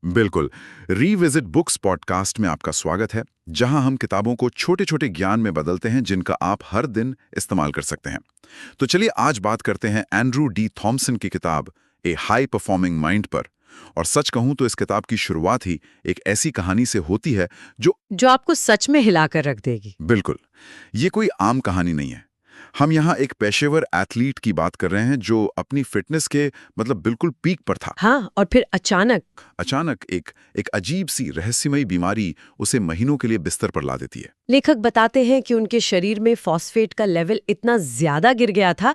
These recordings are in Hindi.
बिल्कुल। रीविजिट बुक्स पॉडकास्ट में आपका स्वागत है, जहां हम किताबों को छोटे छोटे ज्ञान में बदलते हैं जिनका आप हर दिन इस्तेमाल कर सकते हैं। तो चलिए आज बात करते हैं एंड्रू डी थॉमसन की किताब ए हाई परफॉर्मिंग माइंड पर। और सच कहूं तो इस किताब की शुरुआत ही एक ऐसी कहानी से होती है जो आपको सच में हिलाकर रख देगी। बिल्कुल, ये कोई आम कहानी नहीं है। हम यहाँ एक पेशेवर एथलीट की बात कर रहे हैं जो अपनी फिटनेस के बिल्कुल पीक पर था। हाँ, और फिर अचानक एक अजीब सी रहस्यमयी बीमारी उसे महीनों के लिए बिस्तर पर ला देती है। लेखक बताते हैं कि उनके शरीर में फॉस्फेट का लेवल इतना ज्यादा गिर गया था,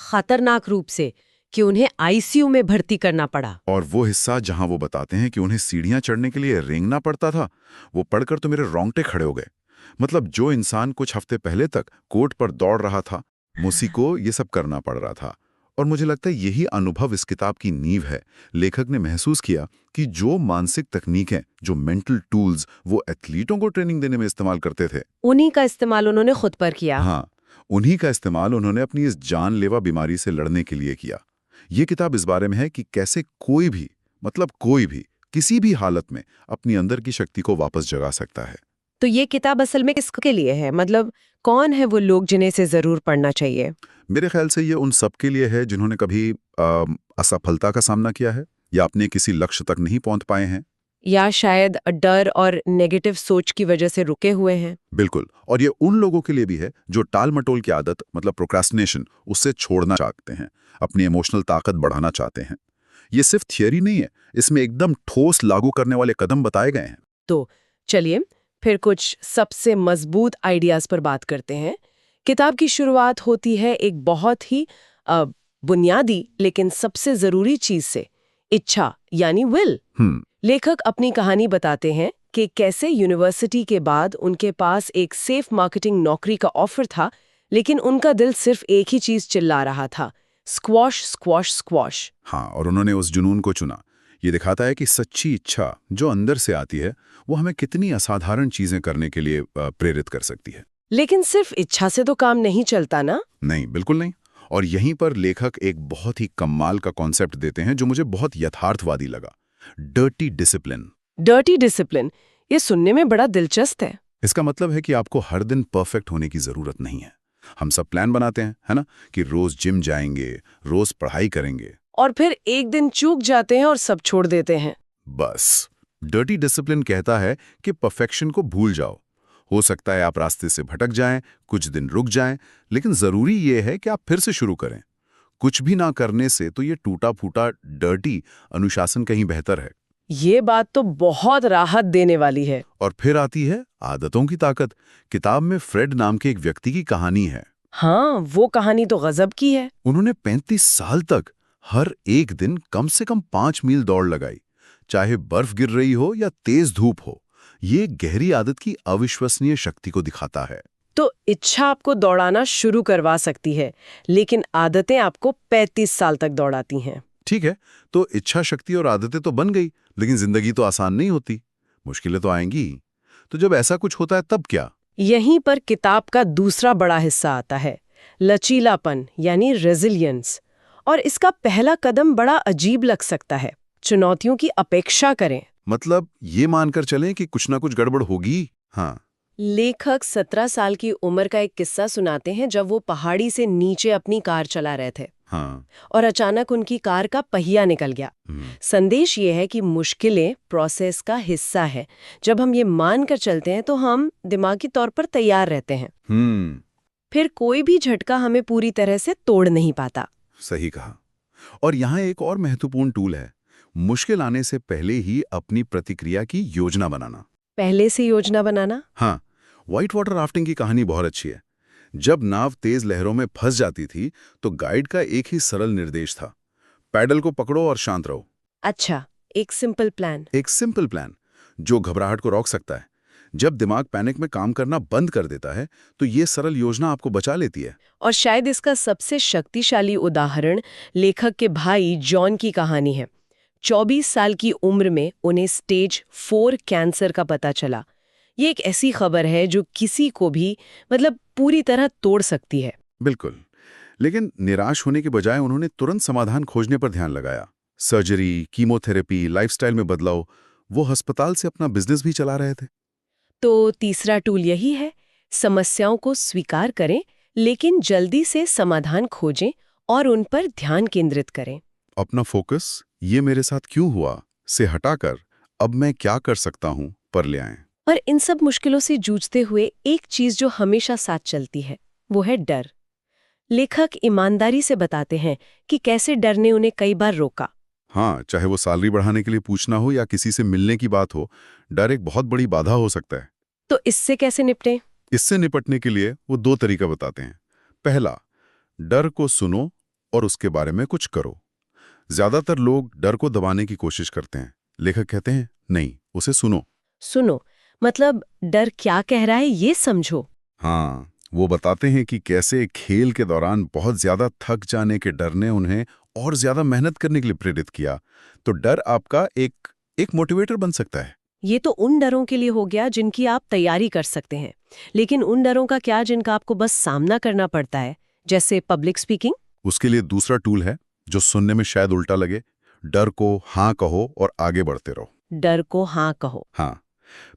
खतरनाक रूप से, कि उन्हें आईसीयू में भर्ती करना पड़ा। और वो हिस्सा जहां वो बताते हैं कि उन्हें सीढ़ियां चढ़ने के लिए रेंगना पड़ता था, वो पढ़कर तो मेरे रोंगटे खड़े हो गए। जो इंसान कुछ हफ्ते पहले तक कोर्ट पर दौड़ रहा था, उसी को ये सब करना पड़ रहा था। और मुझे लगता है यही अनुभव इस किताब की नींव है। लेखक ने महसूस किया कि जो मानसिक तकनीकें, जो मेंटल टूल्स वो एथलीटों को ट्रेनिंग देने में इस्तेमाल करते थे, उन्हीं का इस्तेमाल उन्होंने खुद पर किया। हाँ, उन्हीं का इस्तेमाल उन्होंने अपनी इस जानलेवा बीमारी से लड़ने के लिए किया। ये किताब इस बारे में है कि कैसे कोई भी किसी भी हालत में अपनी अंदर की शक्ति को वापस जगा सकता है। तो ये किताब असल में किसके लिए है? कौन है वो लोग जिन्हें इसे जरूर पढ़ना चाहिए? मेरे ख्याल से ये उन सब के लिए है जिन्होंने कभी असफलता का सामना किया है, या अपने किसी लक्ष्य तक नहीं पहुंच पाए हैं, या शायद डर और नेगेटिव सोच की वजह से रुके हुए हैं। बिल्कुल। और ये उन लोगों के लिए भी है जो टाल मटोल की आदत, प्रोक्रास्टिनेशन, उससे छोड़ना चाहते हैं, अपनी इमोशनल ताकत बढ़ाना चाहते हैं। ये सिर्फ थियरी नहीं है, इसमें एकदम ठोस लागू करने वाले कदम बताए गए हैं। तो चलिए फिर कुछ सबसे मजबूत आइडियाज पर बात करते हैं। किताब की शुरुआत होती है एक बहुत ही बुनियादी लेकिन सबसे जरूरी चीज से, इच्छा यानी विल। लेखक अपनी कहानी बताते हैं कि कैसे यूनिवर्सिटी के बाद उनके पास एक सेफ मार्केटिंग नौकरी का ऑफर था, लेकिन उनका दिल सिर्फ एक ही चीज चिल्ला रहा था, स्क्वॉश स्क्वॉश स्क्वॉश। हाँ, और उन्होंने उस जुनून को चुना। ये दिखाता है कि सच्ची इच्छा जो अंदर से आती है, वो हमें कितनी असाधारण चीजें करने के लिए प्रेरित कर सकती है। लेकिन सिर्फ इच्छा से तो काम नहीं चलता ना? नहीं, बिल्कुल नहीं। और यहीं पर लेखक एक बहुत ही कमाल का कॉन्सेप्ट देते हैं जो मुझे बहुत यथार्थवादी लगा। Dirty discipline. डर्टी डिसिप्लिन, ये सुनने में बड़ा दिलचस्प है। इसका मतलब है कि आपको हर दिन परफेक्ट होने की जरूरत नहीं है। हम सब प्लान बनाते हैं, है ना, कि रोज जिम जाएंगे, रोज पढ़ाई करेंगे, और फिर एक दिन चूक जाते हैं और सब छोड़ देते हैं। बस। डर्टी डिसिप्लिन कहता है कि परफेक्शन को भूल जाओ। हो सकता है आप रास्ते से भटक जाएं, कुछ दिन रुक जाएं, लेकिन जरूरी ये है कि आप फिर से शुरू करें। कुछ भी ना करने से तो ये टूटा फूटा डर्टी अनुशासन कहीं बेहतर है। ये बात तो बहुत राहत देने वाली है। और फिर आती है आदतों की ताकत। किताब में फ्रेड नाम के एक व्यक्ति की कहानी है। हाँ, वो कहानी तो गजब की है। उन्होंने 35 साल तक हर एक दिन कम से कम 5 मील दौड़ लगाई, चाहे बर्फ गिर रही हो या तेज धूप हो। ये गहरी आदत की अविश्वसनीय शक्ति को दिखाता है। तो इच्छा आपको दौड़ाना शुरू करवा सकती है, लेकिन आदतें आपको 35 साल तक दौड़ाती हैं। ठीक है, तो इच्छा शक्ति और आदतें तो बन गई, लेकिन जिंदगी तो आसान नहीं होती, मुश्किलें तो आएंगी ही। तो जब ऐसा कुछ होता है तब क्या? यहीं पर किताब का दूसरा बड़ा हिस्सा आता है, लचीलापन यानी रेजिलियंस। और इसका पहला कदम बड़ा अजीब लग सकता है, चुनौतियों की अपेक्षा करें। ये मानकर चलें कि कुछ ना कुछ गड़बड़ होगी। हाँ। लेखक 17 साल की उम्र का एक किस्सा सुनाते हैं जब वो पहाड़ी से नीचे अपनी कार चला रहे थे। हाँ। और अचानक उनकी कार का पहिया निकल गया। संदेश ये है कि मुश्किलें प्रोसेस का हिस्सा है। जब हम ये मान कर चलते हैं तो हम दिमागी तौर पर तैयार रहते हैं। फिर कोई भी झटका हमें पूरी तरह से तोड़ नहीं पाता। सही कहा। और यहाँ एक और महत्वपूर्ण टूल है, मुश्किल आने से पहले ही अपनी प्रतिक्रिया की योजना बनाना। पहले से योजना बनाना? हाँ, व्हाइट वाटर राफ्टिंग की कहानी बहुत अच्छी है। जब नाव तेज लहरों में फंस जाती थी तो गाइड का एक ही सरल निर्देश था, पैडल को पकड़ो और शांत रहो। अच्छा, एक सिंपल प्लान जो घबराहट को रोक सकता है। जब दिमाग पैनिक में काम करना बंद कर देता है तो ये सरल योजना आपको बचा लेती है। और शायद इसका सबसे शक्तिशाली उदाहरण लेखक के भाई जॉन की कहानी है। 24 साल की उम्र में उन्हें स्टेज 4 कैंसर का पता चला। ये एक ऐसी खबर है जो किसी को भी पूरी तरह तोड़ सकती है। बिल्कुल। लेकिन निराश होने के बजाय उन्होंने तुरंत समाधान खोजने पर ध्यान लगाया। सर्जरी, कीमोथेरेपी, लाइफस्टाइल में बदलाव, वो अस्पताल से अपना बिजनेस भी चला रहे थे। तो तीसरा टूल यही है, समस्याओं को स्वीकार करें लेकिन जल्दी से समाधान खोजें और उन पर ध्यान केंद्रित करें। अपना फोकस ये मेरे साथ क्यों हुआ से हटाकर अब मैं क्या कर सकता हूं पर ले आएं। और इन सब मुश्किलों से जूझते हुए एक चीज जो हमेशा साथ चलती है, वो है डर। लेखक ईमानदारी से बताते हैं कि कैसे डर ने उन्हें कई बार रोका। हाँ, चाहे वो सैलरी बढ़ाने के लिए पूछना हो या किसी से मिलने की बात हो, डर एक बहुत बड़ी बाधा हो सकता है। तो इससे कैसे निपटें? इससे निपटने के लिए वो 2 तरीका बताते हैं। पहला, डर को सुनो और उसके बारे में कुछ करो। ज्यादातर लोग डर को दबाने की कोशिश करते हैं। लेखक कहते हैं, नहीं, उसे सुनो। सुनो, मतलब डर क्या कह रहा है ये समझो। हाँ, वो बताते हैं कि कैसे खेल के दौरान बहुत ज्यादा थक जाने के डर ने उन्हें और ज्यादा मेहनत करने के लिए प्रेरित किया। तो डर आपका एक मोटिवेटर बन सकता है। ये तो उन डरों के लिए हो गया जिनकी आप तैयारी कर सकते हैं, लेकिन उन डरों का क्या जिनका आपको बस सामना करना पड़ता है, जैसे पब्लिक स्पीकिंग? उसके लिए दूसरा टूल है, जो सुनने में शायद उल्टा लगे। डर को हाँ कहो और आगे बढ़ते रहो। डर को हाँ कहो। हाँ,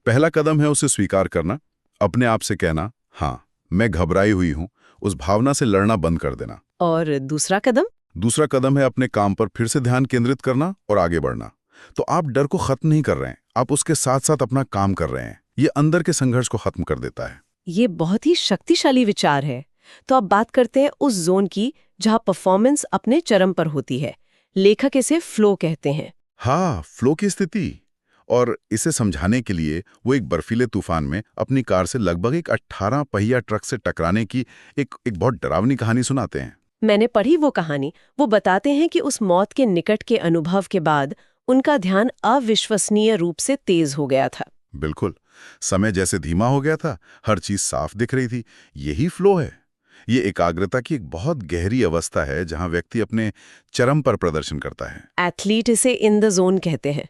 पहला कदम है उसे स्वीकार करना। अपने आप से कहना, हाँ, मैं घबराई हुई हूं, उस भावना से लड़ना बंद कर देना। और दूसरा कदम? दूसरा कदम है अपने काम पर फिर से ध्यान केंद्रित करना और आगे बढ़ना। तो आप डर को खत्म नहीं कर रहे हैं, आप उसके साथ साथ अपना काम कर रहे हैं। ये अंदर के संघर्ष को खत्म कर देता है। ये बहुत ही शक्तिशाली विचार है। तो अब बात करते हैं उस जोन की जहां परफॉर्मेंस अपने चरम पर होती है। लेखक इसे फ्लो कहते हैं। हाँ, फ्लो की स्थिति। और इसे समझाने के लिए वो एक बर्फीले तूफान में अपनी कार से लगभग एक 18 पहिया ट्रक से टकराने की एक बहुत डरावनी कहानी सुनाते हैं। मैंने पढ़ी वो कहानी। वो बताते हैं कि उस मौत के निकट के अनुभव के बाद उनका ध्यान अविश्वसनीय रूप से तेज हो गया था। बिल्कुल, समय जैसे धीमा हो गया था, हर चीज साफ दिख रही थी। यही फ्लो है। ये एकाग्रता की एक बहुत गहरी अवस्था है जहां व्यक्ति अपने चरम पर प्रदर्शन करता है। एथलीट इसे इन द जोन कहते हैं।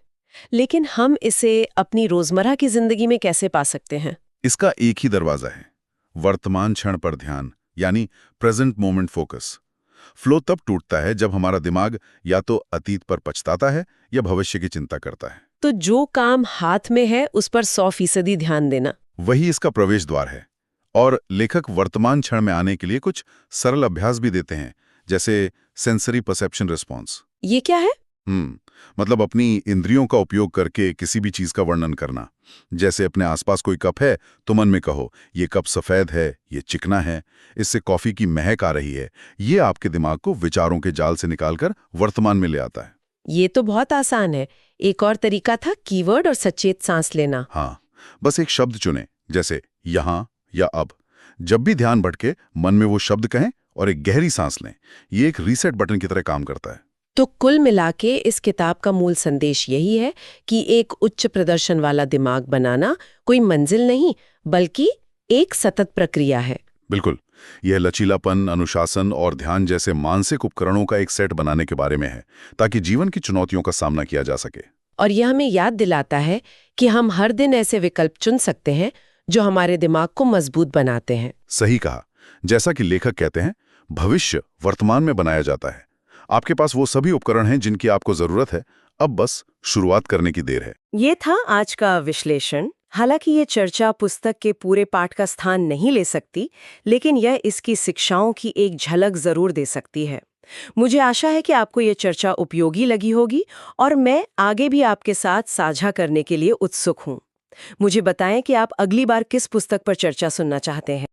लेकिन हम इसे अपनी रोजमर्रा की जिंदगी में कैसे पा सकते हैं? इसका एक ही दरवाजा है, वर्तमान क्षण पर ध्यान, यानी प्रेजेंट मोमेंट फोकस। फ्लो तब टूटता है जब हमारा दिमाग या तो अतीत पर पछताता है या भविष्य की चिंता करता है। तो जो काम हाथ में है उस पर 100% ध्यान देना, वही इसका प्रवेश द्वार है। और लेखक वर्तमान क्षण में आने के लिए कुछ सरल अभ्यास भी देते हैं, जैसे सेंसरी परसेप्शन रिस्पॉन्स। ये क्या है? मतलब अपनी इंद्रियों का उपयोग करके किसी भी चीज का वर्णन करना। जैसे अपने आसपास कोई कप है तो मन में कहो, ये कप सफेद है, ये चिकना है, इससे कॉफी की महक आ रही है। ये आपके दिमाग को विचारों के जाल से निकालकर वर्तमान में ले आता है। ये तो बहुत आसान है। एक और तरीका था कीवर्ड और सचेत सांस लेना। हाँ, बस एक शब्द चुनें, जैसे यहाँ या अब। जब भी ध्यान भटके, मन में वो शब्द कहें और एक गहरी सांस लें। ये एक रीसेट बटन की तरह काम करता है। तो कुल मिलाके इस किताब का मूल संदेश यही है कि एक उच्च प्रदर्शन वाला दिमाग बनाना कोई मंजिल नहीं, बल्कि एक सतत प्रक्रिया है। बिल्कुल, यह लचीलापन, अनुशासन और ध्यान जैसे मानसिक उपकरणों का एक सेट बनाने के बारे में है, ताकि जीवन की चुनौतियों का सामना किया जा सके। और यह हमें याद दिलाता है कि हम हर दिन ऐसे विकल्प चुन सकते हैं जो हमारे दिमाग को मजबूत बनाते हैं। सही कहा। जैसा कि लेखक कहते हैं, भविष्य वर्तमान में बनाया जाता है। आपके पास वो सभी उपकरण हैं जिनकी आपको जरूरत है, अब बस शुरुआत करने की देर है। ये था आज का विश्लेषण। हालांकि ये चर्चा पुस्तक के पूरे पाठ का स्थान नहीं ले सकती, लेकिन यह इसकी शिक्षाओं की एक झलक जरूर दे सकती है। मुझे आशा है कि आपको ये चर्चा उपयोगी लगी होगी और मैं आगे भी आपके साथ साझा करने के लिए उत्सुक हूँ। मुझे बताएं कि आप अगली बार किस पुस्तक पर चर्चा सुनना चाहते हैं।